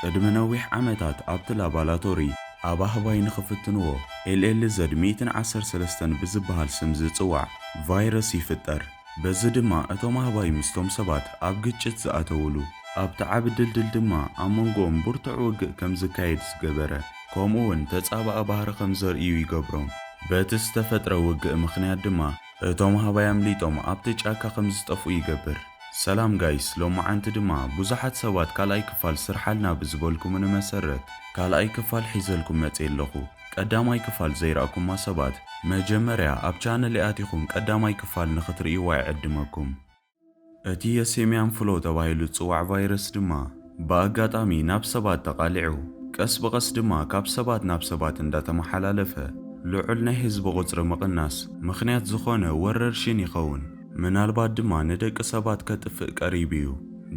ቅድሚ ነዊሕ ዓመታት ኣብቲ ላቦራቶሪ ኣብ ኣህባይ ንኽፍትንዎ LLZ 113 ብዝበሃል ስም ዝጽዋዕ ቫይረስ ይፍጠር። በዚ ድማ እቶም ኣህባይ ምስቶም ሰባት ኣብ ግጭት ዝኣተውሉ ኣብቲ ዓቢ ድልድል ድማ ኣብ መንጎኦም ብርቱዕ ውግእ ከም ዝካየድ ዝገበረ ከምኡ'ውን ተጻባኢ ባህሪ ከም ዘርእዩ ይገብሮም። በቲ ዝተፈጥረ ውግእ ምኽንያት ድማ እቶም ኣህባይ ኣምሊጦም ኣብቲ ጫካ ከም ዝጠፍኡ ይገብር። ሰላም ጋይስ፣ ሎማዓንቲ ድማ ብዙሓት ሰባት ካልኣይ ክፋል ስርሓልና ብዝበልኩምን መሰረት ካልኣይ ክፋል ሒዘልኩም መጽእ ኣለኹ። ቀዳማይ ክፋል ዘይረኣኩማ ሰባት መጀመርያ ኣብ ቻነል ኣቲኹም ቀዳማይ ክፋል ንኽትርእይዋ ይዕድመኩም። እቲ የሴሚያን ፍሎ ተባሂሉ ዝጽዋዕ ቫይረስ ድማ ብኣጋጣሚ ናብ ሰባት ተቓሊዑ ቀስ በቐስ ድማ ካብ ሰባት ናብ ሰባት እንዳተመሓላለፈ ልዑል ናይ ህዝቢ ቁጽሪ ምቕናስ ምኽንያት ዝኾነ ወረርሽን ይኸውን። ምናልባት ድማ ንደቂ ሰባት ከጥፍእ ቀሪብ እዩ።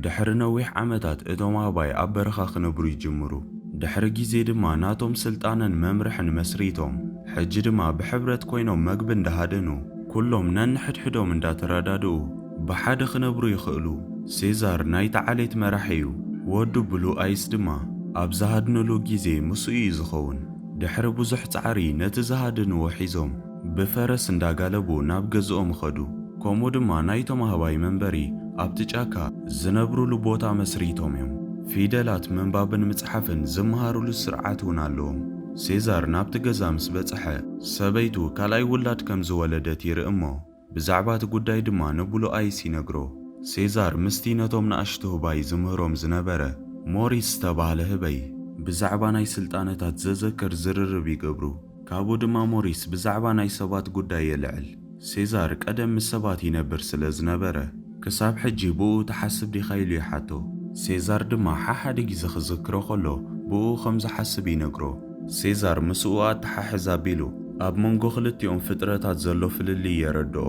ድሕሪ ነዊሕ ዓመታት እቶም ኣህባይ ኣብ በረኻ ክነብሩ ይጅምሩ። ድሕሪ ግዜ ድማ ናቶም ስልጣንን መምርሕን መስሪቶም ሕጂ ድማ ብሕብረት ኮይኖም መግቢ እንዳሃደኑ ኩሎም ነንሕድሕዶም እንዳተረዳድኡ ብሓደ ክነብሩ ይኽእሉ። ሴዛር ናይቲ ዓሌት መራሒ እዩ። ወዱ ብሉ ኣይስ ድማ ኣብ ዝሃድንሉ ግዜ ምስኡ እዩ ዝኸውን። ድሕሪ ብዙሕ ጻዕሪ ነቲ ዝሃድንዎ ሒዞም ብፈረስ እንዳጋለቡ ናብ ገዝኦም ኸዱ። ከምኡ ድማ ናይቶም ኣህባይ መንበሪ ኣብቲ ጫካ ዝነብሩሉ ቦታ መስሪቶም እዮም። ፊደላት ምንባብን ምጽሓፍን ዝመሃሩሉ ስርዓት እውን ኣለዎም። ሴዛር ናብቲ ገዛ ምስ በጽሐ ሰበይቱ ካልኣይ ውላድ ከም ዝወለደት ይርኢ እሞ ብዛዕባ እቲ ጉዳይ ድማ ንብሉ ኣይስ ይነግሮ። ሴዛር ምስቲ ነቶም ንኣሽቱ ህባይ ዝምህሮም ዝነበረ ሞሪስ ዝተባህለ ህበይ ብዛዕባ ናይ ስልጣነታት ዘዘክር ዝርርብ ይገብሩ። ካብኡ ድማ ሞሪስ ብዛዕባ ናይ ሰባት ጉዳይ የልዕል። ሴዛር ቀደም ምስ ሰባት ይነብር ስለ ዝነበረ ክሳብ ሕጂ ብኡ ተሓስብ ዲኻ ኢሉ ይሓቶ። ሴዛር ድማ ሓደ ግዜ ክዝክሮ ከሎ ብኡ ከም ዝሓስብ ይነግሮ። ሴዛር ምስኡ ኣተሓሕዝ ኣቢሉ ኣብ መንጎ ክልቲኦም ፍጥረታት ዘሎ ፍልልይ የረድኦ።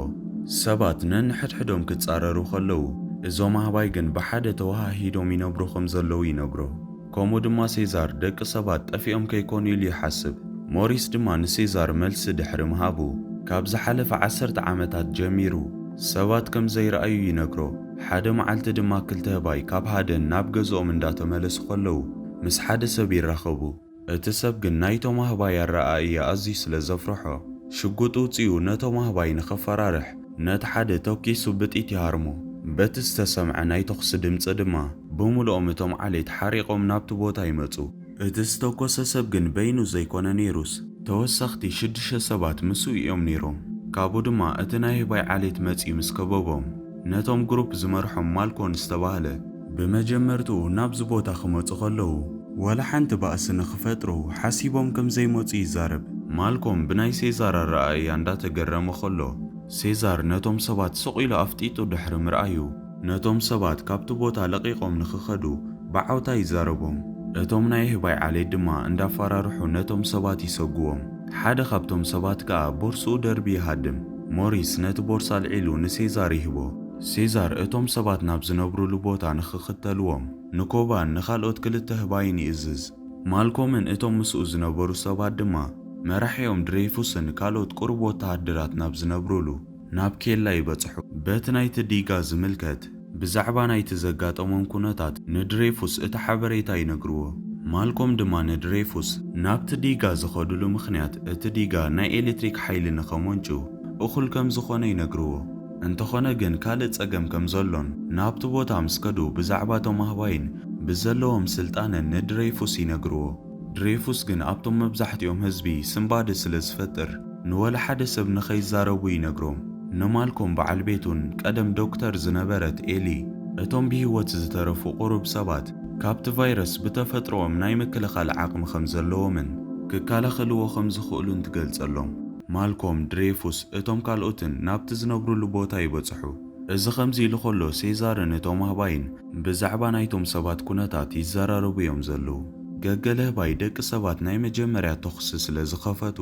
ሰባት ነንሕድሕዶም ክጻረሩ ከለዉ እዞም ኣህባይ ግን ብሓደ ተዋሃሂዶም ይነብሩ ከም ዘለዉ ይነግሮ። ከምኡ ድማ ሴዛር ደቂ ሰባት ጠፊኦም ከይኮኑ ኢሉ ይሓስብ። ሞሪስ ድማ ንሴዛር መልሲ ድሕሪ ምሃቡ ካብ ዝሓለፈ 10 ዓመታት ጀሚሩ ሰባት ከም ዘይረኣዩ ይነግሮ። ሓደ መዓልቲ ድማ ክልተ ህባይ ካብ ሃደን ናብ ገዝኦም እንዳተመለሱ ከለዉ ምስ ሓደ ሰብ ይራኸቡ። እቲ ሰብ ግን ናይቶም ኣህባይ ኣረኣእያ ኣዝዩ ስለ ዘፍርሖ ሽጉጡ ውፅኡ ነቶም ኣህባይ ንኸፈራርሕ ነቲ ሓደ ተኪሱ ብጢት ይሃርሞ። በቲ ዝተሰምዐ ናይ ተኹሲ ድምፂ ድማ ብምልኦም እቶም ዓሌት ሓሪቖም ናብቲ ቦታ ይመፁ። እቲ ዝተኮሰ ሰብ ግን በይኑ ዘይኮነ ነይሩስ ተወሳኽቲ 6 ሰባት ምስኡ እዮም ነይሮም። ካብኡ ድማ እቲ ናይ ህባይ ዓሌት መፂኡ ምስ ከበቦም ነቶም ግሩፕ ዝመርሖም ማልኮን ዝተባህለ ብመጀመርትኡ ናብዚ ቦታ ክመፁ ከለዉ ወላ ሓንቲ ባእሲ ንኽፈጥሩ ሓሲቦም ከም ዘይመፁ ይዛረብ። ማልኮም ብናይ ሴዛር ኣረኣእያ እንዳተገረመ ከሎ ሴዛር ነቶም ሰባት ስቕ ኢሉ ኣፍጢጡ ድሕሪ ምርኣዩ ነቶም ሰባት ካብቲ ቦታ ለቒቖም ንኽኸዱ ብዓውታ ይዛረቦም። እቶም ናይ ህባይ ዓሌት ድማ እንዳፈራርሑ ነቶም ሰባት ይሰግዎም። ሓደ ካብቶም ሰባት ከዓ ቦርሱኡ ደርቢ ይሃድም። ሞሪስ ነቲ ቦርሳ ልዒሉ ንሴዛር ይህቦ። ሴዛር እቶም ሰባት ናብ ዝነብሩሉ ቦታ ንኽኽተልዎም ንኮባን ንኻልኦት ክልተ ህባይን ይእዝዝ። ማልኮምን እቶም ምስኡ ዝነበሩ ሰባት ድማ መራሒኦም ድሬይፉስን ካልኦት ቁሩብ ወተሃደራት ናብ ዝነብሩሉ ናብ ኬላ ይበጽሑ። በቲ ናይቲ ዲጋ ዝምልከት ብዛዕባ ናይቲ ዘጋጠሞም ኩነታት ንድሬይፉስ እቲ ሓበሬታ ይነግርዎ። ማልኮም ድማ ንድሬይፉስ ናብቲ ዲጋ ዝኸዱሉ ምኽንያት እቲ ዲጋ ናይ ኤሌክትሪክ ሓይሊ ንኸመንጩ እኹል ከም ዝኾነ ይነግርዎ። እንተኾነ ግን ካልእ ጸገም ከም ዘሎን ናብቲ ቦታ ምስ ከዱ ብዛዕባ እቶም ኣህባይን ብዘለዎም ስልጣንን ንድሬይፉስ ይነግርዎ። ድሬይፉስ ግን ኣብቶም መብዛሕትኦም ህዝቢ ስምባደ ስለ ዝፈጥር ንወላ ሓደ ሰብ ንኸይዛረቡ ይነግሮም። ንማልኮም በዓል ቤቱን ቀደም ዶክተር ዝነበረት ኤሊ እቶም ብህይወት ዝተረፉ ቁሩብ ሰባት ካብቲ ቫይረስ ብተፈጥሮኦም ናይ ምክልኻል ዓቕሚ ከም ዘለዎምን ክከላኸልዎ ከም ዝኽእሉን ትገልጸሎም። ማልኮም ድሬይፉስ እቶም ካልኦትን ናብቲ ዝነብሩሉ ቦታ ይበጽሑ። እዚ ከምዚ ኢሉ ከሎ ሴዛርን እቶም ኣህባይን ብዛዕባ ናይቶም ሰባት ኩነታት ይዘራረቡ እዮም ዘለዉ። ገገለ ህባይ ደቂ ሰባት ናይ መጀመርያ ተኹሲ ስለ ዝኸፈቱ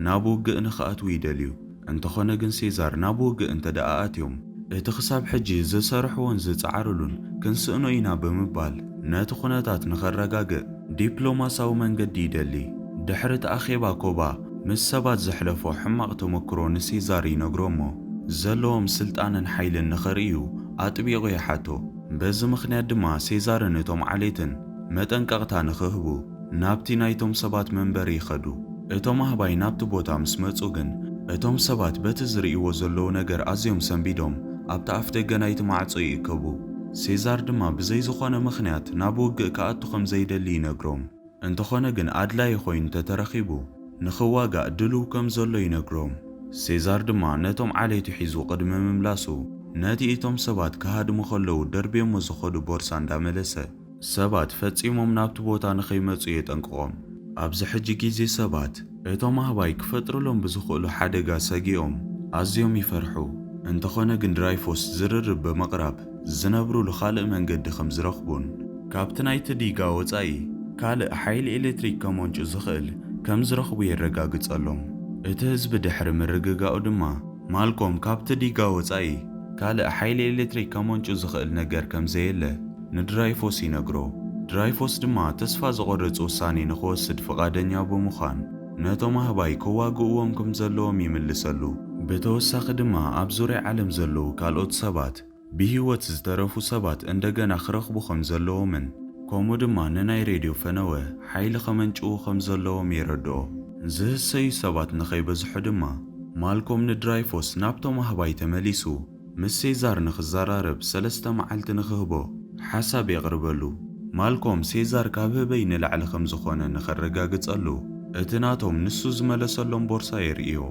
ናብ ውግእ ንኽኣትዉ ይደልዩ። እንተኾነ ግን ሴዛር ናብ ውግእ እንተደኣ ኣትዮም እቲ ክሳብ ሕጂ ዝሰርሕዎን ዝፀዓርሉን ክንስእኖ ኢና ብምባል ነቲ ኩነታት ንኸረጋግእ ዲፕሎማሳዊ መንገዲ ይደሊ። ድሕሪ ተኣኼባ ኮባ ምስ ሰባት ዘሕለፎ ሕማቕ ተመክሮ ንሴዛር ይነግሮ እሞ ዘለዎም ስልጣንን ሓይልን ንኸርእዩ ኣጥቢቑ ይሓቶ። በዚ ምኽንያት ድማ ሴዛርን እቶም ዓሌትን መጠንቀቕታ ንኽህቡ ናብቲ ናይቶም ሰባት መንበሪ ይኸዱ። እቶም ኣህባይ ናብቲ ቦታ ምስ መጹ ግን እቶም ሰባት በቲ ዝርእይዎ ዘለዉ ነገር ኣዝዮም ሰንቢዶም ኣብቲ ኣፍ ደገ ናይቲ ማዕጾ ይእከቡ። ሴዛር ድማ ብዘይ ዝኾነ ምኽንያት ናብ ውግእ ክኣቱ ከም ዘይደሊ ይነግሮም። እንተኾነ ግን ኣድላይ ኮይኑ ተተረኺቡ ንኽዋጋእ ድልው ከም ዘሎ ይነግሮም። ሴዛር ድማ ነቶም ዓሌቱ ሒዙ ቅድሚ ምምላሱ ነቲ እቶም ሰባት ክሃድሙ ከለዉ ደርብዮሞ ዝኸዱ ቦርሳ እንዳመለሰ ሰባት ፈጺሞም ናብቲ ቦታ ንኸይመጹ የጠንቅቖም። ኣብዚ ሕጂ ግዜ ሰባት እቶም ኣህባይ ክፈጥሩሎም ብዝኽእሉ ሓደጋ ሰጊኦም ኣዝዮም ይፈርሑ። እንተኾነ ግን ድራይፎስ ዝርርብ ብምቕራብ ዝነብሩሉ ካልእ መንገዲ ከም ዝረኽቡን ካብቲ ናይቲ ዲጋ ወጻኢ ካልእ ሓይሊ ኤሌክትሪክ ከመንጩ ዝኽእል ከም ዝረኽቡ የረጋግጸሎም። እቲ ህዝቢ ድሕሪ ምርግጋኡ ድማ ማልኮም ካብቲ ዲጋ ወጻኢ ካልእ ሓይሊ ኤሌክትሪክ ከመንጩ ዝኽእል ነገር ከም ዘየለ ንድራይፎስ ይነግሮ። ድራይፎስ ድማ ተስፋ ዝቖርጽ ውሳኔ ንኽወስድ ፍቓደኛ ብምዃን ነቶም ኣህባይ ክዋግእዎም ከም ዘለዎም ይምልሰሉ። ብተወሳኺ ድማ ኣብ ዙርያ ዓለም ዘለዉ ካልኦት ሰባት ብህይወት ዝተረፉ ሰባት እንደገና ክረኽቡ ከም ዘለዎምን ከምኡ ድማ ንናይ ሬድዮ ፈነወ ሓይሊ ኸመንጭዉ ከም ዘለዎም የረድኦ። ዝህሰዩ ሰባት ንኸይበዝሑ ድማ ማልኮም ንድራይፎስ ናብቶም ኣህባይ ተመሊሱ ምስ ሴዛር ንኽዘራረብ 3 መዓልቲ ንኽህቦ ሓሳብ የቕርበሉ። ማልኮም ሴዛር ካብ ህበይ ንላዕሊ ከም ዝኾነ ንኸረጋግጸሉ እቲ ናቶም ንሱ ዝመለሰሎም ቦርሳ የርእዮ።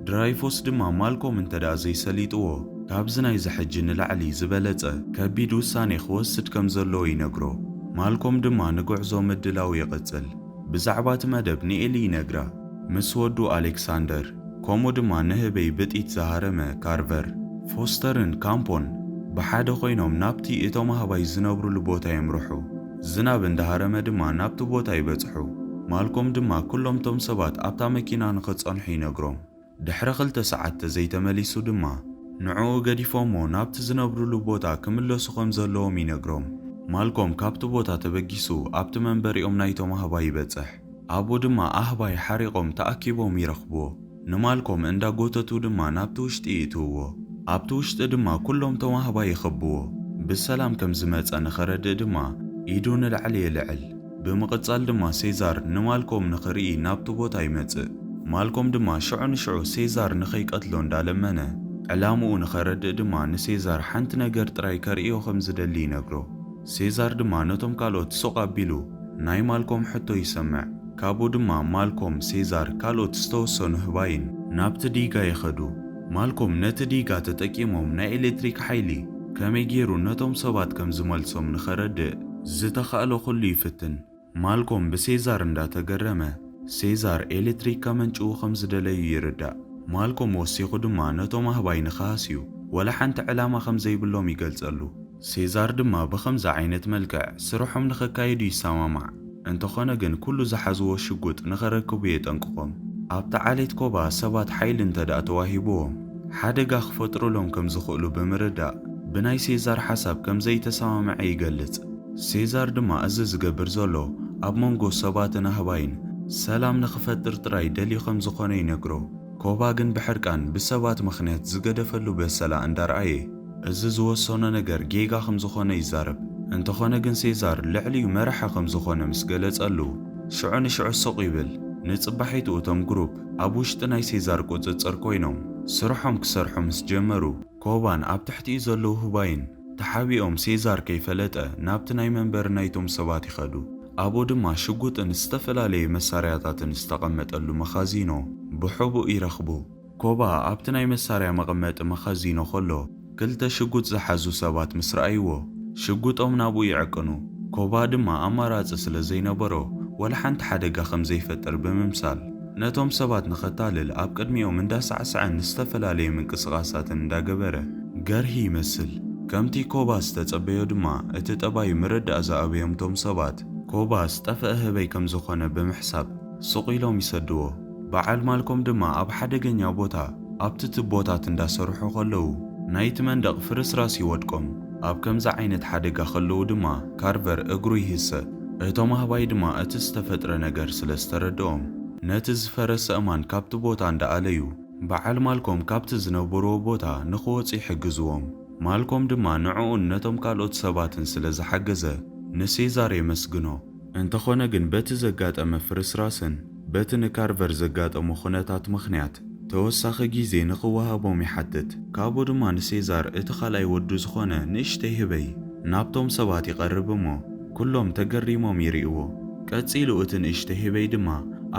ድራይፎስ ድማ ማልኮም እንተደኣ ዘይሰሊጥዎ ካብዚ ናይ ዝሕጂ ንላዕሊ ዝበለጸ ከቢድ ውሳኔ ክወስድ ከም ዘለዎ ይነግሮ። ማልኮም ድማ ንጉዕዞ ምድላው ይቕጽል። ብዛዕባ እቲ መደብ ንኤሊ ይነግራ ምስ ወዱ ኣሌክሳንደር ከምኡ ድማ ንህበይ ብጢት ዝሃረመ ካርቨር ፎስተርን ካምፖን ብሓደ ኮይኖም ናብቲ እቶም ኣህባይ ዝነብሩሉ ቦታ የምርሑ። ዝናብ እንዳሃረመ ድማ ናብቲ ቦታ ይበጽሑ። ማልኮም ድማ ኩሎም ቶም ሰባት ኣብታ መኪና ንኽጸንሑ ይነግሮም። ድሕሪ 2 ሰዓት ተዘይተመሊሱ ድማ ንዕኡ ገዲፎሞ ናብቲ ዝነብሩሉ ቦታ ክምለሱ ከም ዘለዎም ይነግሮም። ማልኮም ካብቲ ቦታ ተበጊሱ ኣብቲ መንበሪኦም ናይቶም ኣህባይ ይበጽሕ። ኣብኡ ድማ ኣህባይ ሓሪቖም ተኣኪቦም ይረኽብዎ። ንማልኮም እንዳጎተቱ ድማ ናብቲ ውሽጢ ይእትውዎ። ኣብቲ ውሽጢ ድማ ኩሎም ቶም ኣህባይ ይኽብዎ። ብሰላም ከም ዝመጸ ንኸረድእ ድማ ኢዱ ንላዕሊ የልዕል። ብምቕጻል ድማ ሴዛር ንማልኮም ንኽርኢ ናብቲ ቦታ ይመጽእ። ማልኮም ድማ ሽዑ ንሽዑ ሴዛር ንኸይቀትሎ እንዳለመነ ዕላምኡ ንኸረድእ ድማ ንሴዛር ሓንቲ ነገር ጥራይ ከርእዮ ከም ዝደሊ ይነግሮ። ሴዛር ድማ ነቶም ካልኦት ሱቕ ኣቢሉ ናይ ማልኮም ሕቶ ይሰምዕ። ካብኡ ድማ ማልኮም ሴዛር ካልኦት ዝተወሰኑ ህባይን ናብቲ ዲጋ ይኸዱ። ማልኮም ነቲ ዲጋ ተጠቂሞም ናይ ኤሌክትሪክ ሓይሊ ከመይ ገይሩ ነቶም ሰባት ከም ዝመልሶም ንኸረድእ ዝተኻእሎ ኩሉ ይፍትን። ማልኮም ብሴዛር እንዳተገረመ ሴዛር ኤሌክትሪክ ከመንጭዉ ከም ዝደለዩ ይርዳእ። ማልኮም ወሲኹ ድማ ነቶም ኣህባይ ንኸሃስዩ ወላ ሓንቲ ዕላማ ከም ዘይብሎም ይገልጸሉ። ሴዛር ድማ ብኸምዚ ዓይነት መልክዕ ስርሖም ንኸካይዱ ይሰማማዕ። እንተኾነ ግን ኩሉ ዝሓዝዎ ሽጉጥ ንኸረክቡ የጠንቅቖም። ኣብቲ ዓሌት ኮባ ሰባት ሓይሊ እንተደኣ ተዋሂብዎም ሓደጋ ክፈጥሩሎም ከም ዝኽእሉ ብምርዳእ ብናይ ሴዛር ሓሳብ ከም ዘይተሰማምዐ ይገልጽ። ሴዛር ድማ እዚ ዝገብር ዘሎ ኣብ መንጎ ሰባትን ኣህባይን ሰላም ንኽፈጥር ጥራይ ደልዩ ከም ዝኾነ ይነግሮ። ኮባ ግን ብሕርቃን ብሰባት ምኽንያት ዝገደፈሉ በሰላ እንዳረኣየ እዚ ዝወሰኖ ነገር ጌጋ ከም ዝኾነ ይዛረብ። እንተኾነ ግን ሴዛር ልዕልዩ መራሓ ከም ዝኾነ ምስ ገለጸሉ ሽዑ ንሽዑ ሱቕ ይብል። ንጽባሒቱ እቶም ግሩፕ ኣብ ውሽጢ ናይ ሴዛር ቁፅጽር ኮይኖም ስርሖም ክሰርሑ ምስ ጀመሩ ኮባን ኣብ ትሕቲኡ ዘለዉ ህባይን ተሓቢኦም ሴዛር ከይፈለጠ ናብቲ ናይ መንበሪ ናይቶም ሰባት ይኸዱ። ኣብኡ ድማ ሽጉጥን ዝተፈላለየ መሳርያታትን ዝተቐመጠሉ መኻዚኖ ብሕቡእ ይረኽቡ። ኮባ ኣብቲ ናይ መሳርያ መቐመጢ መኻዚኖ ከሎ 2 ሽጉጥ ዝሓዙ ሰባት ምስ ረኣይዎ ሽጉጦም ናብኡ ይዕቅኑ። ኮባ ድማ ኣማራፂ ስለ ዘይነበሮ ወላ ሓንቲ ሓደጋ ከም ዘይፈጥር ብምምሳል ነቶም ሰባት ንኸታልል ኣብ ቅድሚኦም እንዳሳዕስዐን ዝተፈላለየ ምንቅስቓሳትን እንዳገበረ ገርሂ ይመስል። ከምቲ ኮባ ዝተጸበዮ ድማ እቲ ጠባዩ ምርዳእ ዝኣበዮም ቶም ሰባት ኮባ ዝጠፍአ ህበይ ከም ዝኾነ ብምሕሳብ ሱቕ ኢሎም ይሰድዎ። በዓል ማልኮም ድማ ኣብ ሓደገኛ ቦታ ኣብቲ ትቦታት እንዳሰርሑ ከለዉ ናይቲ መንደቕ ፍርስራስ ይወድቆም። ኣብ ከምዚ ዓይነት ሓደጋ ከለዉ ድማ ካርቨር እግሩ ይህሰ። እቶም ኣህባይ ድማ እቲ ዝተፈጥረ ነገር ስለ ዝተረድኦም ነቲ ዝፈረሰ እማን ካብቲ ቦታ እንዳኣለዩ በዓል ማልኮም ካብቲ ዝነበርዎ ቦታ ንኽወፁ ይሕግዝዎም። ማልኮም ድማ ንዕኡን ነቶም ካልኦት ሰባትን ስለ ዝሓገዘ ንሴዛር የመስግኖ። እንተኾነ ግን በቲ ዘጋጠመ ፍርስራስን በቲ ንካርቨር ዘጋጠሙ ኩነታት ምኽንያት ተወሳኺ ግዜ ንኽወሃቦም ይሓትት። ካብኡ ድማ ንሴዛር እቲ ካልኣይ ወዱ ዝኾነ ንእሽተይ ህበይ ናብቶም ሰባት ይቐርብ እሞ ኩሎም ተገሪሞም ይርእይዎ። ቀፂሉ እቲ ንእሽተይ ህበይ ድማ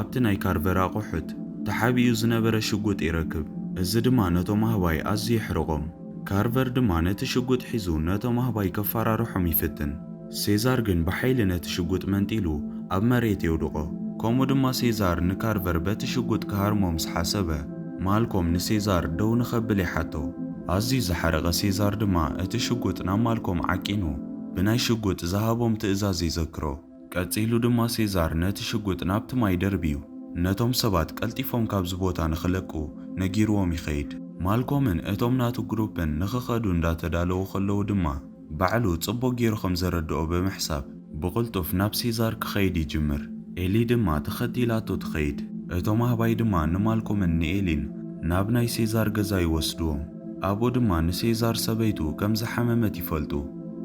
ኣብቲ ናይ ካርቨር ኣቑሑት ተሓቢኡ ዝነበረ ሽጉጥ ይረክብ። እዚ ድማ ነቶም ኣህባይ ኣዝዩ ይሕርቆም። ካርቨር ድማ ነቲ ሽጉጥ ሒዙ ነቶም ኣህባይ ከፈራርሖም ይፍትን። ሴዛር ግን ብሓይሊ ነቲ ሽጉጥ መንጢሉ ኣብ መሬት የውድቆ። ከምኡ ድማ ሴዛር ንካርቨር በቲ ሽጉጥ ክሃርሞም ዝሓሰበ ማልኮም ንሴዛር ደው ንኸብል ይሓቶ። ኣዝዩ ዝሓረቐ ሴዛር ድማ እቲ ሽጉጥ ናብ ማልኮም ዓቂኑ ብናይ ሽጉጥ ዝሃቦም ትእዛዝ ይዘክሮ። ቀፂሉ ድማ ሴዛር ነቲ ሽጉጥ ናብቲ ማይ ደርቢዩ ነቶም ሰባት ቀልጢፎም ካብዚ ቦታ ንኽለቁ ነጊርዎም ይኸይድ። ማልኮምን እቶም ናቱ ግሩፕን ንኽኸዱ እንዳተዳለዉ ከለዉ ድማ ባዕሉ ጽቡቕ ጌሩ ከም ዘረድኦ ብምሕሳብ ብቕልጡፍ ናብ ሴዛር ክኸይድ ይጅምር። ኤሊ ድማ ተኸቲላቶ ትኸይድ። እቶም ኣህባይ ድማ ንማልኮምን ንኤሊን ናብ ናይ ሴዛር ገዛ ይወስድዎም። ኣብኡ ድማ ንሴዛር ሰበይቱ ከም ዝሓመመት ይፈልጡ።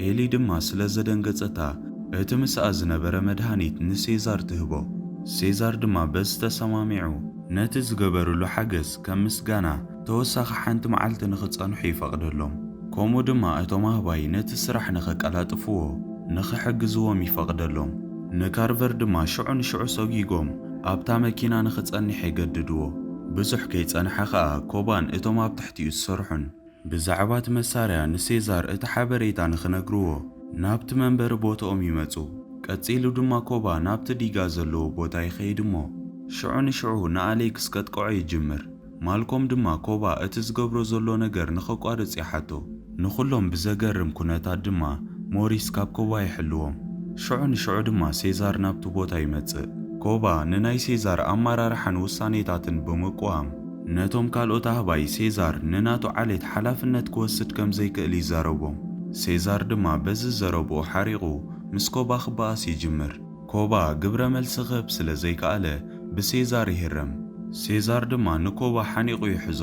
ኤሊ ድማ ስለ ዘደንገጸታ እቲ ምስኣ ዝነበረ መድሃኒት ንሴዛር ትህቦ። ሴዛር ድማ በዚ ተሰማሚዑ ነቲ ዝገበሩሉ ሓገዝ ከም ምስጋና ተወሳኺ ሓንቲ መዓልቲ ንኽጸንሑ ይፈቕደሎም። ከምኡ ድማ እቶም ኣህባይ ነቲ ስራሕ ንኸቀላጥፍዎ ንኽሕግዝዎም ይፈቕደሎም። ንካርቨር ድማ ሽዑ ንሽዑ ሰጊጎም ኣብታ መኪና ንኽጸኒሕ የገድድዎ። ብዙሕ ከይጸንሐ ኸኣ ኮባን እቶም ኣብ ትሕቲኡ ዝሰርሑን ብዛዕባ እቲ መሳርያ ንሴዛር እቲ ሓበሬታ ንኽነግርዎ ናብቲ መንበሪ ቦትኦም ይመጹ። ቀፂሉ ድማ ኮባ ናብቲ ዲጋ ዘለዎ ቦታ ይኸይድ እሞ ሽዑ ንሽዑ ንኣሌክስ ከጥቅዖ ይጅምር። ማልኮም ድማ ኮባ እቲ ዝገብሮ ዘሎ ነገር ንኸቋርጽ ይሓቶ። ንኹሎም ብዘገርም ኩነታት ድማ ሞሪስ ካብ ኮባ ይሕልዎም። ሽዑ ንሽዑ ድማ ሴዛር ናብቲ ቦታ ይመጽእ። ኮባ ንናይ ሴዛር ኣመራርሓን ውሳኔታትን ብምቁዋም ነቶም ካልኦት ኣህባይ ሴዛር ንናቱ ዓሌት ሓላፍነት ክወስድ ከም ዘይክእል ይዛረቦም። ሴዛር ድማ በዚ ዘረብኦ ሓሪቑ ምስ ኮባ ክበኣስ ይጅምር። ኮባ ግብረ መልሲ ክህብ ስለ ዘይከኣለ ብሴዛር ይህረም። ሴዛር ድማ ንኮባ ሓኒቑ ይሕዞ።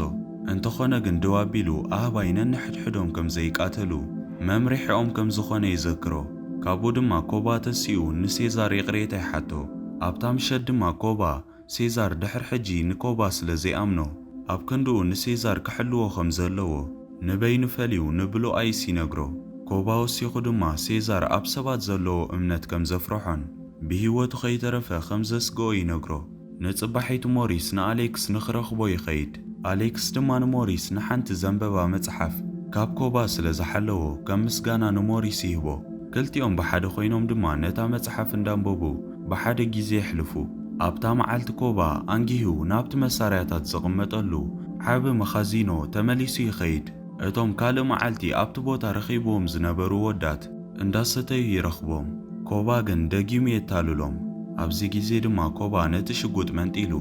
እንተኾነ ግን ደው ኣቢሉ ኣህባይ ነንሕድሕዶም ከም ዘይቃተሉ መምርሒኦም ከም ዝኾነ ይዘክሮ። ካብኡ ድማ ኮባ ተሲኡ ንሴዛር የቕሬታ ይሓቶ። ኣብታ ምሸት ድማ ኮባ ሴዛር ድሕሪ ሕጂ ንኮባ ስለ ዘይኣምኖ ኣብ ክንድኡ ንሴዛር ክሕልዎ ከም ዘለዎ ንበይኑ ፈልዩ ንብሎ ኣይስ ይነግሮ። ኮባ ወሲኹ ድማ ሴዛር ኣብ ሰባት ዘለዎ እምነት ከም ዘፍርሖን ብሂወቱ ከይተረፈ ከም ዘስግኦ ይነግሮ። ንጽባሒቱ ሞሪስ ንኣሌክስ ንኽረኽቦ ይኸይድ። ኣሌክስ ድማ ንሞሪስ ንሓንቲ ዘንበባ መጽሓፍ ካብ ኮባ ስለ ዝሓለዎ ከም ምስጋና ንሞሪስ ይህቦ። ክልቲኦም ብሓደ ኮይኖም ድማ ነታ መጽሓፍ እንዳንበቡ ብሓደ ግዜ የሕልፉ። ኣብታ መዓልቲ ኮባ ኣንጊሁ ናብቲ መሳርያታት ዝቕመጠሉ ዓብ መኻዚኖ ተመሊሱ ይኸይድ። እቶም ካልእ መዓልቲ ኣብቲ ቦታ ረኺብዎም ዝነበሩ ወዳት እንዳሰተዩ ይረኽቦም። ኮባ ግን ደጊሙ የታልሎም። ኣብዚ ግዜ ድማ ኮባ ነቲ ሽጉጥ መንጢሉ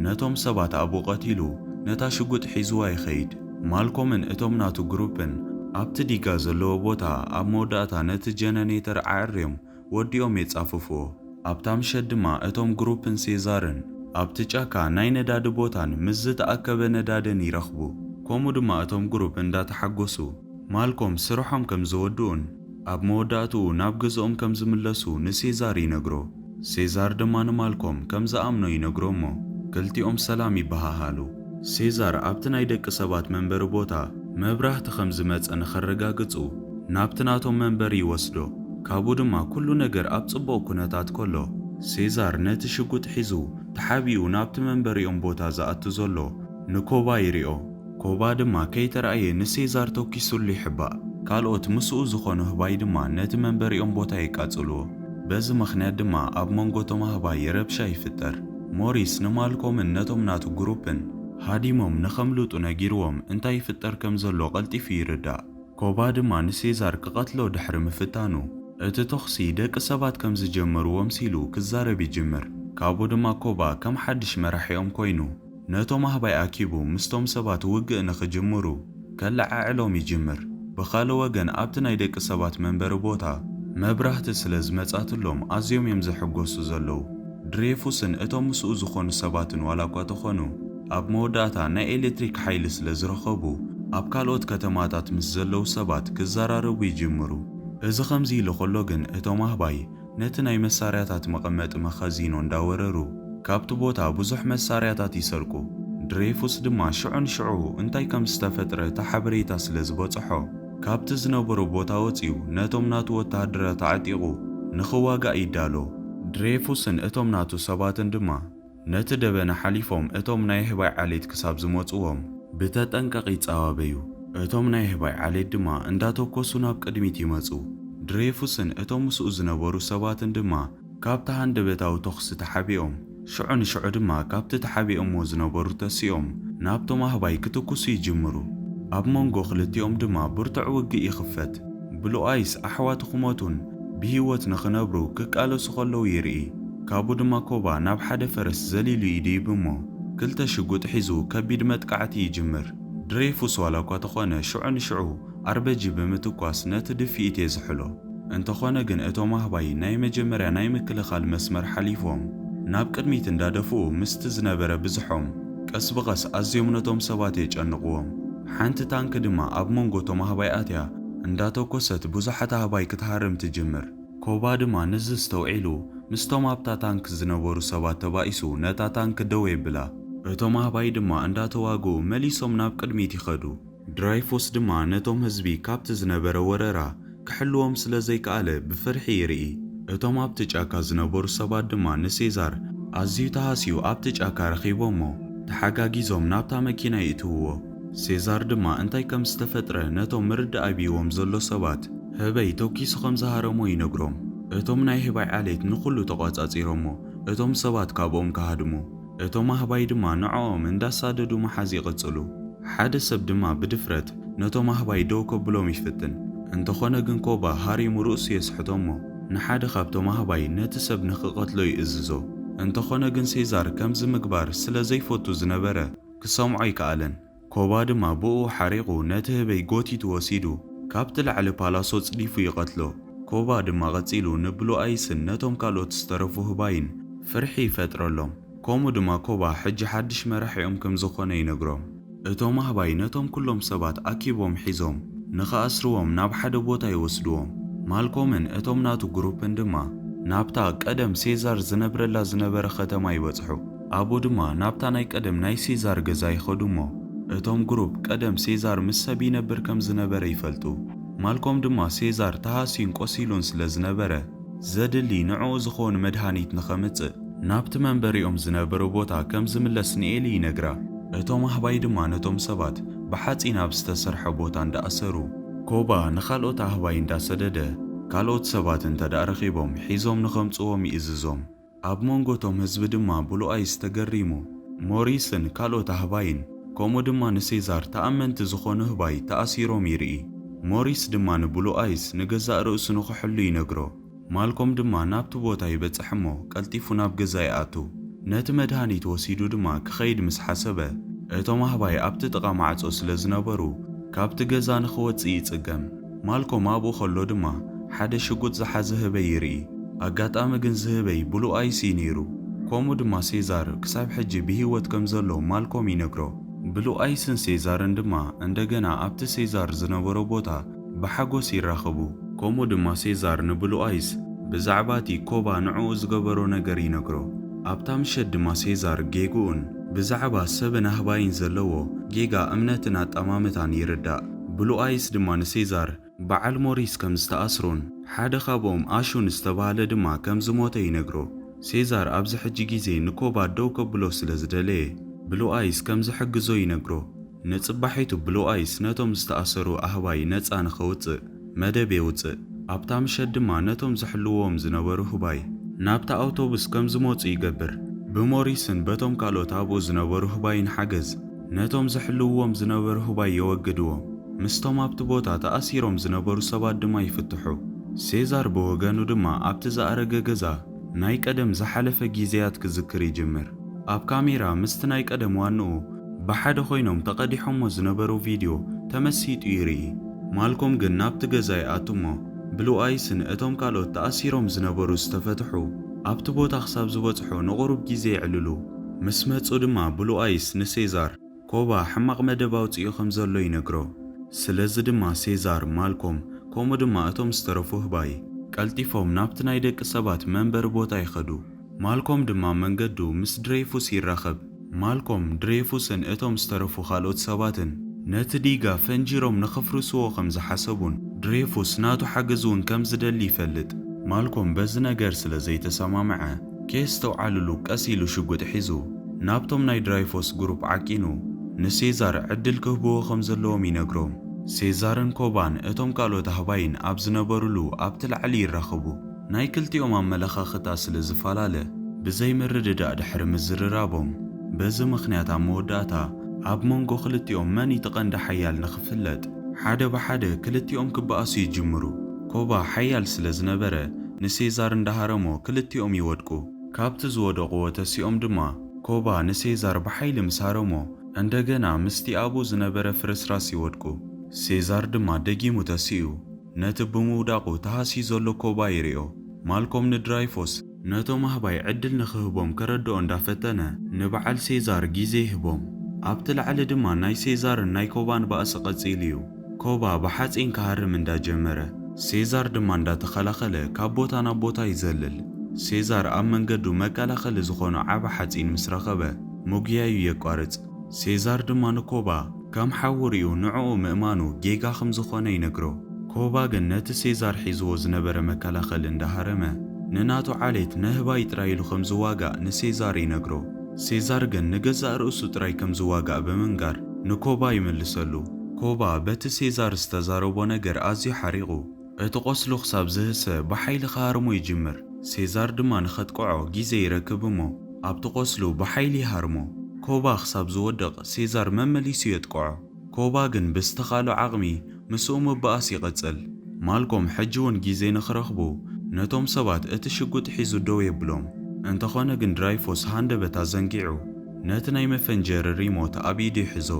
ነቶም ሰባት ኣብኡ ቀቲሉ ነታ ሽጉጥ ሒዝዋ ይኸይድ። ማልኮምን እቶም ናቱ ግሩፕን ኣብቲ ዲጋ ዘለዎ ቦታ ኣብ መወዳእታ ነቲ ጀነሬተር ኣዕርዮም ወዲኦም የጻፍፍዎ። ኣብታ ምሸት ድማ እቶም ግሩፕን ሴዛርን ኣብቲ ጫካ ናይ ነዳዲ ቦታን ምስ ዝተኣከበ ነዳድን ይረኽቡ። ከምኡ ድማ እቶም ግሩፕ እንዳተሓጎሱ ማልኮም ስርሖም ከም ዝወድኡን ኣብ መወዳእትኡ ናብ ገዝኦም ከም ዝምለሱ ንሴዛር ይነግሮ። ሴዛር ድማ ንማልኮም ከም ዝኣምኖ ይነግሮ እሞ ክልቲኦም ሰላም ይበሃሃሉ። ሴዛር ኣብቲ ናይ ደቂ ሰባት መንበሪ ቦታ መብራህቲ ከም ዝመጸ ንኸረጋግጹ ናብቲ ናቶም መንበሪ ይወስዶ። ካብኡ ድማ ኩሉ ነገር ኣብ ጽቡቕ ኩነታት ከሎ ሴዛር ነቲ ሽጉጥ ሒዙ ተሓቢኡ ናብቲ መንበሪኦም ቦታ ዝኣቱ ዘሎ ንኮባ ይሪኦ። ኮባ ድማ ከይተረኣየ ንሴዛር ተኪሱሉ ይሕባእ። ካልኦት ምስኡ ዝኾኑ ህባይ ድማ ነቲ መንበሪኦም ቦታ ይቃጽልዎ። በዚ ምኽንያት ድማ ኣብ መንጎቶም ህባይ ረብሻ ይፍጠር። ሞሪስ ንማልኮምን ነቶም ናቱ ግሩፕን ሃዲሞም ንኸምልጡ ነጊርዎም እንታይ ይፍጠር ከም ዘሎ ቀልጢፉ ይርዳእ። ኮባ ድማ ንሴዛር ክቐትሎ ድሕሪ ምፍታኑ እቲ ተኽሲ ደቂ ሰባት ከም ዝጀመርዎም ሲሉ ክዛረብ ይጅምር። ካብኡ ድማ ኮባ ከም ሓድሽ መራሒኦም ኮይኑ ነቶም ኣህባይ ኣኪቡ ምስቶም ሰባት ውግእ ንኽጅምሩ ከለዓዕሎም ይጅምር። ብኻልእ ወገን ኣብቲ ናይ ደቂ ሰባት መንበሪ ቦታ መብራህቲ ስለ ዝመጻትሎም ኣዝዮም እዮም ዘሕጐሱ ዘለዉ። ድሬፉስን እቶም ምስኡ ዝኾኑ ሰባትን ዋላ እኳ ተኾኑ ኣብ መወዳእታ ናይ ኤሌክትሪክ ሓይሊ ስለ ዝረኸቡ ኣብ ካልኦት ከተማታት ምስ ዘለዉ ሰባት ክዘራረቡ ይጅምሩ። እዚ ከምዚ ኢሉ ኸሎ ግን እቶም ኣህባይ ነቲ ናይ መሳርያታት መቐመጢ መኸዚኖ እንዳወረሩ ካብቲ ቦታ ብዙሕ መሳርያታት ይሰርቁ። ድሬፉስ ድማ ሽዑን ሽዑ እንታይ ከም ዝተፈጥረ ሓበሬታ ስለ ዝበፅሖ ካብቲ ዝነበሮ ቦታ ወፂኡ ነቶም ናቱ ወታደራት ዓጢቑ ንኽዋጋእ ይዳሎ። ድሬፉስን እቶም ናቱ ሰባትን ድማ ነቲ ደበና ሓሊፎም እቶም ናይ ህባይ ዓሌት ክሳብ ዝመፅዎም ብተጠንቀቕ ይፀባበዩ። እቶም ናይ ህባይ ዓሌት ድማ እንዳተኮሱ ናብ ቅድሚት ይመፁ። ድሬፉስን እቶም ምስኡ ዝነበሩ ሰባትን ድማ ካብቲ ሃንደበታዊ ተኽሲ ተሓቢኦም ሽዑ ንሽዑ ድማ ካብቲ ተሓቢኦምዎ ዝነበሩ ተሲኦም ናብቶም ኣህባይ ክትኩሱ ይጅምሩ። ኣብ መንጎ ክልቲኦም ድማ ብርቱዕ ውግእ ይኽፈት። ብሉ ኣይስ ኣሕዋት ኹመቱን ብሂወት ንኽነብሩ ክቃለሱ ከለዉ ይርኢ። ካብኡ ድማ ኮባ ናብ ሓደ ፈረስ ዘሊሉ ይድይብ እሞ ክልተ ሽጉጥ ሒዙ ከቢድ መጥቃዕቲ ይጅምር። ድሬፉስ ዋላ እኳ ተኾነ ሽዑ ንሽዑ ኣርበጂ ብምትኳስ ነቲ ድፊኢት የዝሕሎ። እንተኾነ ግን እቶም ኣህባይ ናይ መጀመርያ ናይ ምክልኻል መስመር ሓሊፎም ናብ ቅድሚት እንዳደፍኡ ምስቲ ዝነበረ ብዝሖም ቀስ ብቐስ ኣዝዮም ነቶም ሰባት የጨንቕዎም። ሓንቲ ታንክ ድማ ኣብ መንጎ እቶም ኣህባይ ኣትያ እንዳተኮሰት ብዙሓት ኣህባይ ክትሃርም ትጅምር። ኮባ ድማ ነዚ ዝተውዒሉ ምስቶም ኣብታ ታንክ ዝነበሩ ሰባት ተባኢሱ ነታ ታንክ ደው የብላ። እቶም ኣህባይ ድማ እንዳተዋግኡ መሊሶም ናብ ቅድሚት ይኸዱ። ድሬፉስ ድማ ነቶም ህዝቢ ካብቲ ዝነበረ ወረራ ክሕልዎም ስለ ዘይከኣለ ብፍርሒ ይርኢ። እቶም ኣብቲ ጫካ ዝነበሩ ሰባት ድማ ንሴዛር ኣዝዩ ተሃስዩ ኣብቲ ጫካ ረኺቦሞ ተሓጋጊዞም ናብታ መኪና ይእትውዎ። ሴዛር ድማ እንታይ ከም ዝተፈጥረ ነቶም ምርዳእቢዎም ዘሎ ሰባት ህበይ ተኪሱ ከም ዝሃረሞ ይነግሮም። እቶም ናይ ህባይ ዓሌት ንኹሉ ተቋጻጺሮሞ እቶም ሰባት ካብኦም ካሃድሙ። እቶም ኣህባይ ድማ ንዕኦም እንዳሳደዱ መሓዝ ይቕጽሉ። ሓደ ሰብ ድማ ብድፍረት ነቶም ኣህባይ ደው ከብሎም ይፍትን። እንተኾነ ግን ኮባ ሃሪሙ ርእሱ የስሕቶሞ ንሓደ ካብቶም ኣህባይ ነቲ ሰብ ንኽቐትሎ ይእዝዞ። እንተኾነ ግን ሴዛር ከምዚ ምግባር ስለ ዘይፈቱ ዝነበረ ክሰምዖ ይከኣለን። ኮባ ድማ ብኡ ሓሪቑ ነቲ ህበይ ጎቲቱ ወሲዱ ካብቲ ላዕሊ ፓላሶ ጽዲፉ ይቐትሎ። ኮባ ድማ ቐጺሉ ንብሉ ኣይስን ነቶም ካልኦት ዝተረፉ ህባይን ፍርሒ ይፈጥረሎም። ከምኡ ድማ ኮባ ሕጂ ሓድሽ መራሒኦም ከም ዝኾነ ይነግሮም። እቶም ኣህባይ ነቶም ኩሎም ሰባት ኣኪቦም ሒዞም ንኸኣስርዎም ናብ ሓደ ቦታ ይወስድዎም። ማልኮምን እቶም ናቱ ግሩፕን ድማ ናብታ ቀደም ሴዛር ዝነብረላ ዝነበረ ከተማ ይበጽሑ። ኣብኡ ድማ ናብታ ናይ ቀደም ናይ ሴዛር ገዛ ይኸዱ እሞ እቶም ግሩፕ ቀደም ሴዛር ምስ ሰብ ይነብር ከም ዝነበረ ይፈልጡ። ማልኮም ድማ ሴዛር ተሃስዩን ቆሲሉን ስለ ዝነበረ ዘድሊ ንዕኡ ዝኾኑ መድሃኒት ንኸምጽእ ናብቲ መንበሪኦም ዝነበሩ ቦታ ከም ዝምለስ ንኤሊ ይነግራ። እቶም ኣህባይ ድማ ነቶም ሰባት ብሓጺን ኣብ ዝተሰርሐ ቦታ እንዳኣሰሩ ኮባ ንኻልኦት ኣህባይ እንዳሰደደ ካልኦት ሰባት እንተደኣ ረኺቦም ሒዞም ንኸምጽዎም ይእዝዞም። ኣብ መንጎ እቶም ህዝቢ ድማ ብሉ ኣይስ ተገሪሙ ሞሪስን ካልኦት ኣህባይን ከምኡ ድማ ንሴዛር ተኣመንቲ ዝኾኑ ህባይ ተኣሲሮም ይርኢ። ሞሪስ ድማ ንብሉ ኣይስ ንገዛእ ርእሱ ንኽሕሉ ይነግሮ። ማልኮም ድማ ናብቲ ቦታ ይበጽሕ እሞ ቀልጢፉ ናብ ገዛ ይኣቱ። ነቲ መድሃኒት ወሲዱ ድማ ክኸይድ ምስ ሓሰበ እቶም ኣህባይ ኣብቲ ጥቓ ማዕጾ ስለ ዝነበሩ ካብቲ ገዛ ንኽወፅእ ይጽገም። ማልኮም ኣብኡ ኸሎ ድማ ሓደ ሽጉጥ ዝሓዘ ህበይ ይርኢ። ኣጋጣሚ ግን ዝህበይ ብሉ ኣይስ ነይሩ። ከምኡ ድማ ሴዛር ክሳብ ሕጂ ብሂወት ከም ዘሎ ማልኮም ይነግሮ። ብሉ ኣይስን ሴዛርን ድማ እንደገና ኣብቲ ሴዛር ዝነበሮ ቦታ ብሓጎስ ይራኸቡ። ከምኡ ድማ ሴዛር ንብሉ ኣይስ ብዛዕባ እቲ ኮባ ንዕኡ ዝገበሮ ነገር ይነግሮ። ኣብታ ምሸት ድማ ሴዛር ጌጉኡን ብዛዕባ ሰብን ኣህባይን ዘለዎ ጌጋ እምነትን ኣጠማምታን ይርዳእ። ብሉ ኣይስ ድማ ንሴዛር በዓል ሞሪስ ከም ዝተኣስሩን ሓደ ካብኦም ኣሹን ዝተባሃለ ድማ ከም ዝሞተ ይነግሮ። ሴዛር ኣብዚ ሕጂ ግዜ ንኮባ ደው ከብሎ ስለ ዝደለየ ብሉ ኣይስ ከም ዝሕግዞ ይነግሮ። ንጽባሒቱ ብሉ ኣይስ ነቶም ዝተኣሰሩ ኣህባይ ነፃ ንኸውፅእ መደብ የውፅእ። ኣብታ ምሸት ድማ ነቶም ዝሕልዎም ዝነበሩ ህባይ ናብታ ኣውቶቡስ ከም ዝመፁ ይገብር። ብሞሪስን በቶም ካልኦት ኣብኡ ዝነበሩ ህባይን ሓገዝ ነቶም ዝሕልዎም ዝነበሩ ህባይ የወግድዎም። ምስቶም ኣብቲ ቦታ ተኣሲሮም ዝነበሩ ሰባት ድማ ይፍትሑ። ሴዛር ብወገኑ ድማ ኣብቲ ዝኣረገ ገዛ ናይ ቀደም ዝሓለፈ ጊዜያት ክዝክር ይጅምር። ኣብ ካሜራ ምስቲ ናይ ቀደም ዋንኡ ብሓደ ኮይኖም ተቐዲሖሞ ዝነበሩ ቪድዮ ተመሲጡ ይርኢ። ማልኮም ግን ናብቲ ገዛ ይኣቱ እሞ ብሉ ኣይስን እቶም ካልኦት ተኣሲሮም ዝነበሩ ዝተፈትሑ ኣብቲ ቦታ ክሳብ ዝበጽሑ ንቑሩብ ጊዜ ይዕልሉ። ምስ መጹ ድማ ብሉ ኣይስ ንሴዛር ኮባ ሕማቕ መደብ ኣውፅኡ ከም ዘሎ ይነግሮ። ስለዚ ድማ ሴዛር ማልኮም ከምኡ ድማ እቶም ዝተረፉ ህባይ ቀልጢፎም ናብቲ ናይ ደቂ ሰባት መንበሪ ቦታ ይኸዱ። ማልኮም ድማ መንገዱ ምስ ድሬፉስ ይራኸብ። ማልኮም ድሬፉስን እቶም ዝተረፉ ካልኦት ሰባትን ነቲ ዲጋ ፈንጂሮም ንኽፍርስዎ ከም ዝሓሰቡን ድሬፉስ ናቱ ሓገዝ እውን ከም ዝደሊ ይፈልጥ። ማልኮም በዚ ነገር ስለ ዘይተሰማምዐ ኬስ ተውዓልሉ ቀስ ኢሉ ሽጉጥ ሒዙ ናብቶም ናይ ድሬፉስ ግሩፕ ዓቂኑ ንሴዛር ዕድል ክህብዎ ከም ዘለዎም ይነግሮም። ሴዛርን ኮባን እቶም ካልኦት ኣህባይን ኣብ ዝነበሩሉ ኣብቲ ላዕሊ ይራኸቡ። ናይ ክልቲኦም ኣመለኻኽታ ስለ ዝፈላለ ብዘይ ምርድዳእ ድሕሪ ምዝርራቦም በዚ ምኽንያት ኣብ መወዳእታ ኣብ መንጎ ክልቲኦም መን ይትቐንዲ ሓያል ንኽፍለጥ ሓደ ብሓደ ክልቲኦም ክበኣሱ ይጅምሩ። ኮባ ሓያል ስለ ዝነበረ ንሴዛር እንዳሃረሞ ክልቲኦም ይወድቁ። ካብቲ ዝወደቕዎ ተሲኦም ድማ ኮባ ንሴዛር ብሓይሊ ምስ ሃረሞ እንደገና ምስቲ ኣብኡ ዝነበረ ፍርስራስ ይወድቁ። ሴዛር ድማ ደጊሙ ተሲኡ ነቲ ብምውዳቑ ተሃሲዩ ዘሎ ኮባ ይርዮ። ማልኮም ንድራይፎስ ነቶም ኣህባይ ዕድል ንኽህቦም ከረድኦ እንዳፈተነ ንበዓል ሴዛር ጊዜ ይህቦም። ኣብቲ ላዕሊ ድማ ናይ ሴዛርን ናይ ኮባን ባእሲ ቐጺሉ እዩ። ኮባ ብሓጺን ክሃርም እንዳጀመረ ሴዛር ድማ እንዳተኸላኸለ ካብ ቦታ ናብ ቦታ ይዘልል። ሴዛር ኣብ መንገዱ መከላኸሊ ዝኾኑ ዓበ ሓጺን ምስ ረኸበ ሙግያዩ የቋርጽ። ሴዛር ድማ ንኮባ ከም ሓውርኡ ንዕኡ ምእማኑ ጌጋ ከም ዝኾነ ይነግሮ። ኮባ ግን ነቲ ሴዛር ሒዝዎ ዝነበረ መከላኸሊ እንዳሃረመ ንናቱ ዓሌት ነህባይ ጥራይ ኢሉ ከም ዝዋጋእ ንሴዛር ይነግሮ። ሴዛር ግን ንገዛእ ርእሱ ጥራይ ከም ዝዋጋእ ብምንጋር ንኮባ ይመልሰሉ። ኮባ በቲ ሴዛር ዝተዛረቦ ነገር ኣዝዩ ሓሪቑ እቲ ቆስሉ ክሳብ ዝህሰ ብሓይሊ ክሃርሞ ይጅምር። ሴዛር ድማ ንኸጥቅዖ ጊዜ ይረክብ እሞ ኣብቲ ቆስሉ ብሓይሊ ይሃርሞ። ኮባ ክሳብ ዝወድቕ ሴዛር መመሊሱ የጥቅዖ። ኮባ ግን ብዝተኻሎ ዓቕሚ ምስኡ ምበኣስ ይቐጽል። ማልኮም ሕጂ እውን ጊዜ ንኽረኽቡ ነቶም ሰባት እቲ ሽጉጥ ሒዙ ደው የብሎም። እንተኾነ ግን ድራይፎስ ሃንደበት ኣዘንጊዑ ነቲ ናይ መፈንጀሪ ሪሞት ኣብ ኢዱ ሒዞ።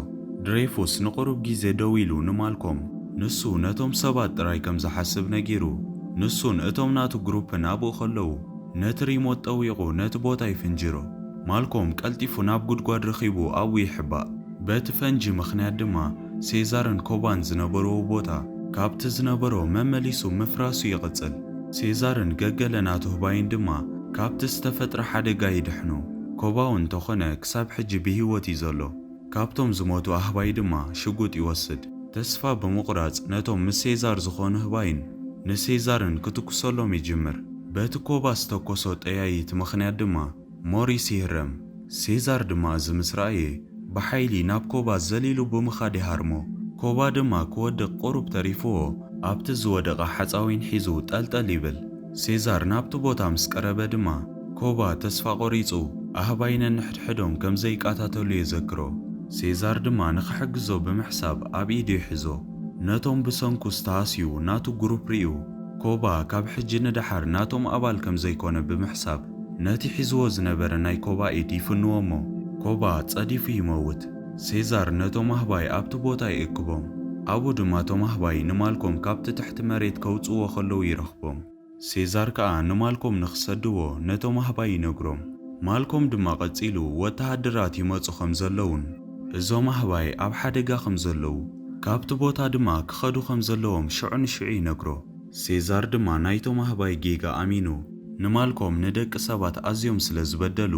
ድሬፉስ ንቑሩብ ጊዜ ደው ኢሉ ንማልኮም ንሱ ነቶም ሰባት ጥራይ ከም ዝሓስብ ነጊሩ ንሱን እቶም ናቱ ግሩፕን ኣብኡ ኸለዉ ነቲ ሪሞት ጠዊቑ ነቲ ቦታ ይፍንጅሮ። ማልኮም ቀልጢፉ ናብ ጉድጓድ ረኺቡ ኣብኡ ይሕባእ። በቲ ፈንጂ ምኽንያት ድማ ሴዛርን ኮባን ዝነበርዎ ቦታ ካብቲ ዝነበሮ መመሊሱ ምፍራሱ ይቕጽል። ሴዛርን ገገለ ናቱ ህባይን ድማ ካብቲ ዝተፈጥረ ሓደጋ ይድሕኑ። ኮባውን እንተኾነ ክሳብ ሕጂ ብሂወት እዩ ዘሎ። ካብቶም ዝሞቱ ኣህባይ ድማ ሽጉጥ ይወስድ። ተስፋ ብምቑራጽ ነቶም ምስ ሴዛር ዝኾኑ ህባይን ንሴዛርን ክትኩሰሎም ይጅምር። በቲ ኮባ ዝተኮሶ ጠያይት ምኽንያት ድማ ሞሪስ ይህረም። ሴዛር ድማ እዚ ምስ ረኣየ ብሓይሊ ናብ ኮባ ዘሊሉ ብምኻድ ይሃርሞ። ኮባ ድማ ክወድቕ ቁሩብ ተሪፍዎ ኣብቲ ዝወደቐ ሓፃዊን ሒዙ ጠልጠል ይብል። ሴዛር ናብቲ ቦታ ምስ ቀረበ ድማ ኮባ ተስፋ ቆሪጹ ኣህባይነ ንሕድሕዶም ከም ዘይቃታተሉ የዘክሮ። ሴዛር ድማ ንኽሕግዞ ብምሕሳብ ኣብ ኢዱ ይሕዞ። ነቶም ብሰንኩ ዝተሃስዩ ናቱ ግሩፕ ርኢዩ ኮባ ካብ ሕጂ ንድሓር ናቶም ኣባል ከም ዘይኮነ ብምሕሳብ ነቲ ሒዝዎ ዝነበረ ናይ ኮባ ኢድ ይፍንዎ እሞ ኮባ ጸዲፉ ይመውት። ሴዛር ነቶም ኣህባይ ኣብቲ ቦታ ይእክቦም። ኣብኡ ድማ ቶም ኣህባይ ንማልኮም ካብቲ ትሕቲ መሬት ከውፅዎ ኸለዉ ይረኽቦም። ሴዛር ከዓ ንማልኮም ንኽሰድዎ ነቶም ኣህባይ ይነግሮም። ማልኮም ድማ ቐጺሉ ወተሃደራት ይመጹ ከም ዘለውን እዞም ኣህባይ ኣብ ሓደጋ ከም ዘለዉ ካብቲ ቦታ ድማ ክኸዱ ከም ዘለዎም ሽዑ ንሽዑ ይነግሮ። ሴዛር ድማ ናይቶም ኣህባይ ጌጋ ኣሚኑ ንማልኮም ንደቂ ሰባት ኣዝዮም ስለ ዝበደሉ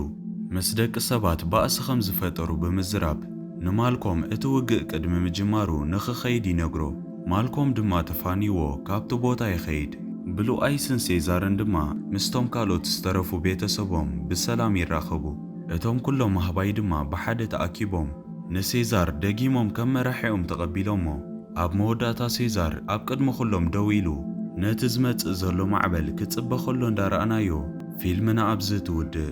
ምስ ደቂ ሰባት ባእሲ ከም ዝፈጠሩ ብምዝራብ ንማልኮም እቲ ውግእ ቅድሚ ምጅማሩ ንኽኸይድ ይነግሮ። ማልኮም ድማ ተፋኒዎ ካብቲ ቦታ ይኸይድ። ብሉኣይስን ሴዛርን ድማ ምስቶም ካልኦት ዝተረፉ ቤተሰቦም ብሰላም ይራኸቡ። እቶም ኩሎም ኣህባይ ድማ ብሓደ ተኣኪቦም ንሴዛር ደጊሞም ከም መራሒኦም ተቐቢሎሞ። ኣብ መወዳእታ ሴዛር ኣብ ቅድሚ ኩሎም ደው ኢሉ ነቲ ዝመጽእ ዘሎ ማዕበል ክጽበ ኸሎ እንዳረኣናዮ ፊልምና ኣብዚ ትውድእ።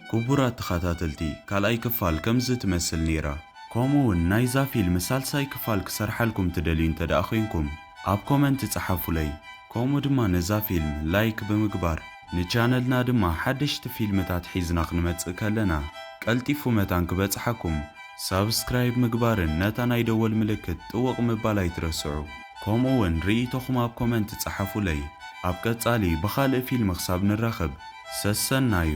ክቡራት ተኸታተልቲ ካልኣይ ክፋል ከምዚ ትመስል ነይራ። ከምኡውን ናይዛ ፊልም ሳልሳይ ክፋል ክሰርሓልኩም ትደልዩ እንተደኣ ኮይንኩም ኣብ ኮመንት ጻሓፉለይ። ከምኡ ድማ ነዛ ፊልም ላይክ ብምግባር ንቻነልና ድማ ሓደሽቲ ፊልምታት ሒዝና ክንመጽእ ከለና ቀልጢፉ መታን ክበጽሓኩም ሳብስክራይብ ምግባርን ነታ ናይ ደወል ምልክት ጥወቕ ምባል ኣይትረስዑ። ከምኡውን ርኢቶኹም ኣብ ኮመንት ጻሓፉለይ። ኣብ ቀጻሊ ብኻልእ ፊልም ክሳብ ንራኸብ ሰሰናዩ።